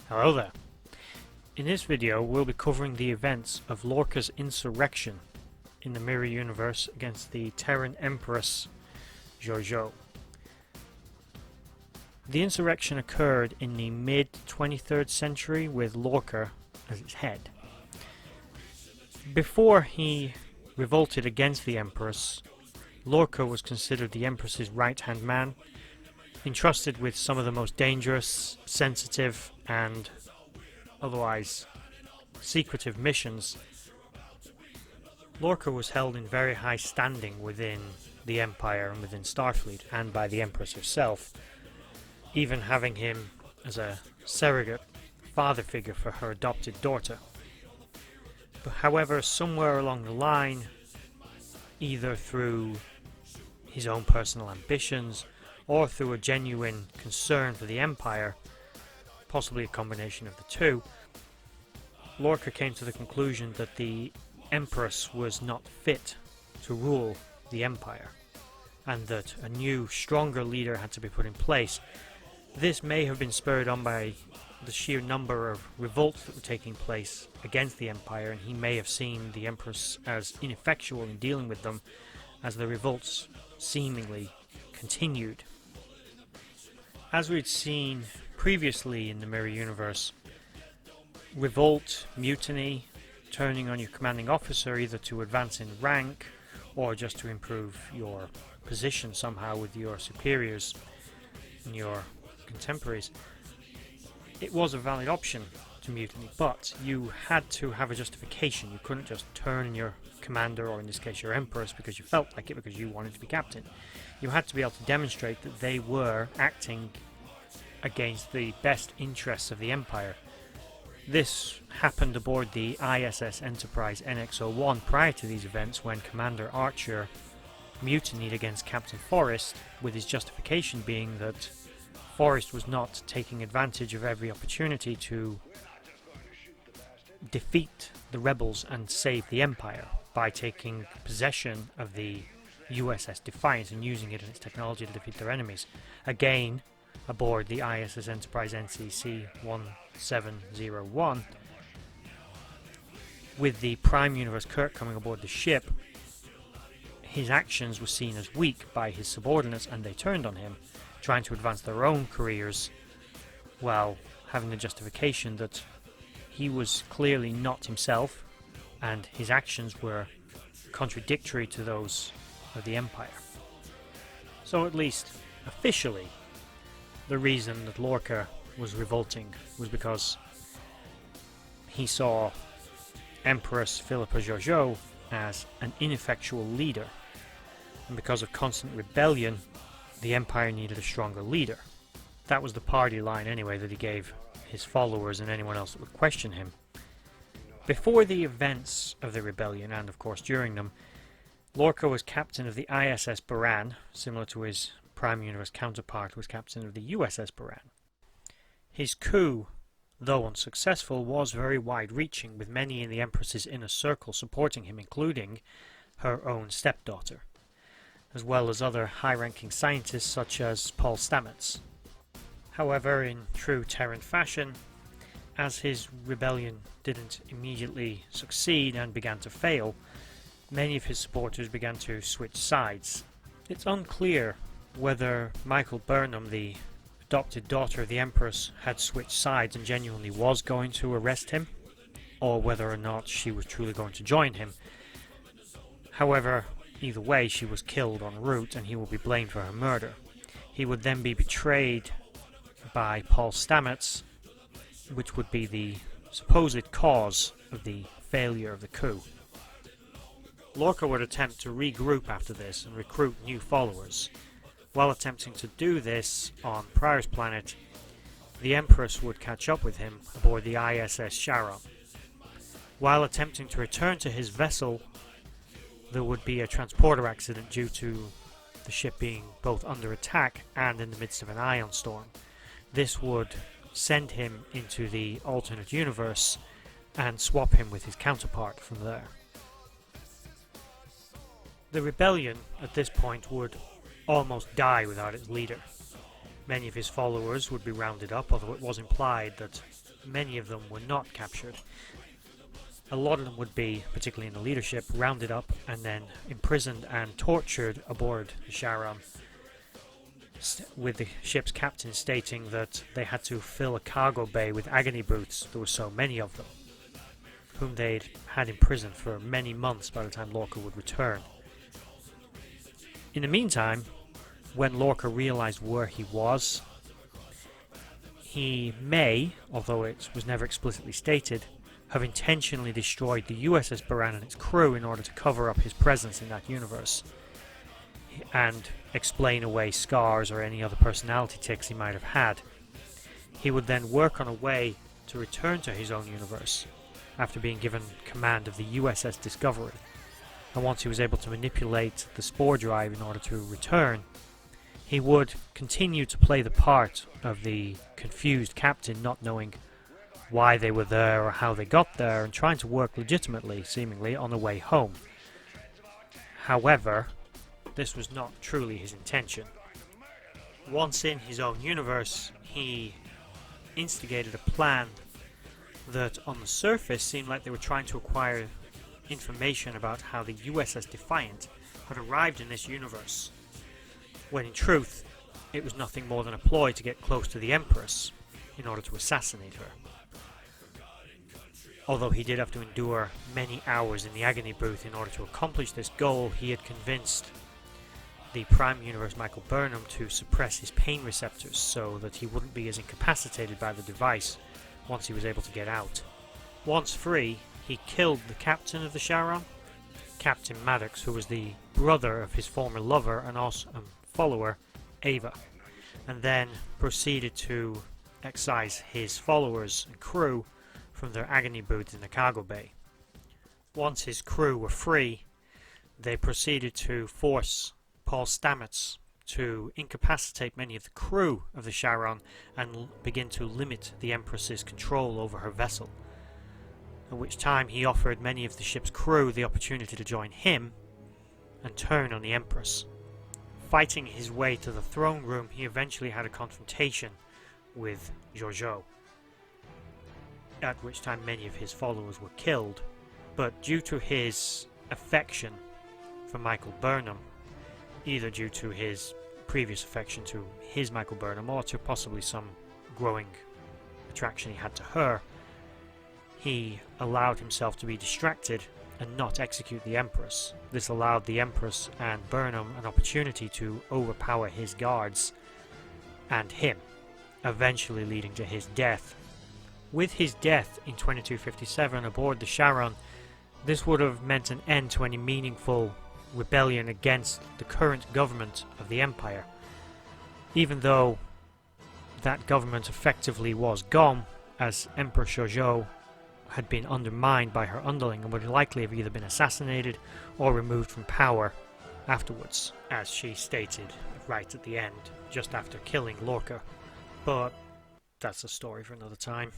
Hello there. In this video we'll be covering the events of Lorca's Insurrection in the Mirror Universe against the Terran Empress Jojo. The insurrection occurred in the mid-23rd century with Lorca as its head. Before he revolted against the Empress, Lorca was considered the Empress's right-hand man, entrusted with some of the most dangerous, sensitive and otherwise secretive missions. Lorca was held in very high standing within the Empire and within Starfleet and by the Empress herself, even having him as a surrogate father figure for her adopted daughter. But however, somewhere along the line, either through his own personal ambitions or through a genuine concern for the Empire, possibly a combination of the two, Lorca came to the conclusion that the Empress was not fit to rule the Empire, and that a new, stronger leader had to be put in place. This may have been spurred on by the sheer number of revolts that were taking place against the Empire, and he may have seen the Empress as ineffectual in dealing with them as the revolts seemingly continued. As we'd seen previously in the Mirror Universe, revolt, mutiny, turning on your commanding officer either to advance in rank or just to improve your position somehow with your superiors and your contemporaries. It was a valid option to mutiny, but you had to have a justification. You couldn't just turn your commander, or in this case your empress, because you felt like it, because you wanted to be captain. You had to be able to demonstrate that they were acting against the best interests of the Empire. This happened aboard the ISS Enterprise NX-01 prior to these events, when Commander Archer mutinied against Captain Forrest, with his justification being that Forrest was not taking advantage of every opportunity to defeat the rebels and save the Empire by taking possession of the USS Defiance and using it and its technology to defeat their enemies. Again, aboard the ISS Enterprise NCC-1701, with the Prime Universe Kirk coming aboard the ship, his actions were seen as weak by his subordinates and they turned on him, trying to advance their own careers while having the justification that he was clearly not himself and his actions were contradictory to those of the Empire. So at least officially, the reason that Lorca was revolting was because he saw Empress Philippa Jojo as an ineffectual leader, and because of constant rebellion, the Empire needed a stronger leader. That was the party line anyway that he gave his followers and anyone else that would question him. Before the events of the rebellion, and of course during them, Lorca was captain of the ISS Buran, similar to his Prime Universe counterpart who was captain of the USS Buran. His coup, though unsuccessful, was very wide-reaching, with many in the Empress's inner circle supporting him, including her own stepdaughter, as well as other high-ranking scientists such as Paul Stamets. However, in true Terran fashion, as his rebellion didn't immediately succeed and began to fail, many of his supporters began to switch sides. It's unclear whether Michael Burnham, the adopted daughter of the Empress, had switched sides and genuinely was going to arrest him, or whether or not she was truly going to join him. However, either way, she was killed en route and he will be blamed for her murder. He would then be betrayed by Paul Stamets, which would be the supposed cause of the failure of the coup. Lorca would attempt to regroup after this and recruit new followers. While attempting to do this on Pryor's planet, the Empress would catch up with him aboard the ISS Sharon. While attempting to return to his vessel, there would be a transporter accident due to the ship being both under attack and in the midst of an ion storm. This would send him into the alternate universe and swap him with his counterpart from there. The rebellion at this point would almost die without its leader. Many of his followers would be rounded up, although it was implied that many of them were not captured. A lot of them would be, particularly in the leadership, rounded up and then imprisoned and tortured aboard the Charon, with the ship's captain stating that they had to fill a cargo bay with agony booths. There were so many of them, whom they'd had imprisoned for many months by the time Lorca would return. In the meantime, when Lorca realized where he was, he may, although it was never explicitly stated, have intentionally destroyed the USS Buran and its crew in order to cover up his presence in that universe and explain away scars or any other personality tics he might have had. He would then work on a way to return to his own universe after being given command of the USS Discovery, and once he was able to manipulate the spore drive in order to return, he would continue to play the part of the confused captain, not knowing why they were there or how they got there, and trying to work legitimately, seemingly, on the way home. However, this was not truly his intention. Once in his own universe, he instigated a plan that on the surface seemed like they were trying to acquire information about how the USS Defiant had arrived in this universe, when in truth it was nothing more than a ploy to get close to the Empress in order to assassinate her. Although he did have to endure many hours in the agony booth in order to accomplish this goal, he had convinced the Prime Universe Michael Burnham to suppress his pain receptors so that he wouldn't be as incapacitated by the device once he was able to get out. Once free, he killed the captain of the Charon, Captain Maddox, who was the brother of his former lover and also follower, Ava, and then proceeded to excise his followers and crew from their agony booths in the cargo bay. Once his crew were free, they proceeded to force Paul Stamets to incapacitate many of the crew of the Charon and begin to limit the Empress's control over her vessel, at which time he offered many of the ship's crew the opportunity to join him and turn on the Empress. Fighting his way to the throne room, he eventually had a confrontation with Georgiou, at which time many of his followers were killed, but due to his affection for Michael Burnham, either due to his previous affection to his Michael Burnham or to possibly some growing attraction he had to her, he allowed himself to be distracted and not execute the Empress. This allowed the Empress and Burnham an opportunity to overpower his guards and him, eventually leading to his death. With his death in 2257 aboard the Charon, this would have meant an end to any meaningful rebellion against the current government of the Empire. Even though that government effectively was gone, as Empress Georgiou had been undermined by her underling and would likely have either been assassinated or removed from power afterwards, as she stated right at the end, just after killing Lorca. But that's a story for another time.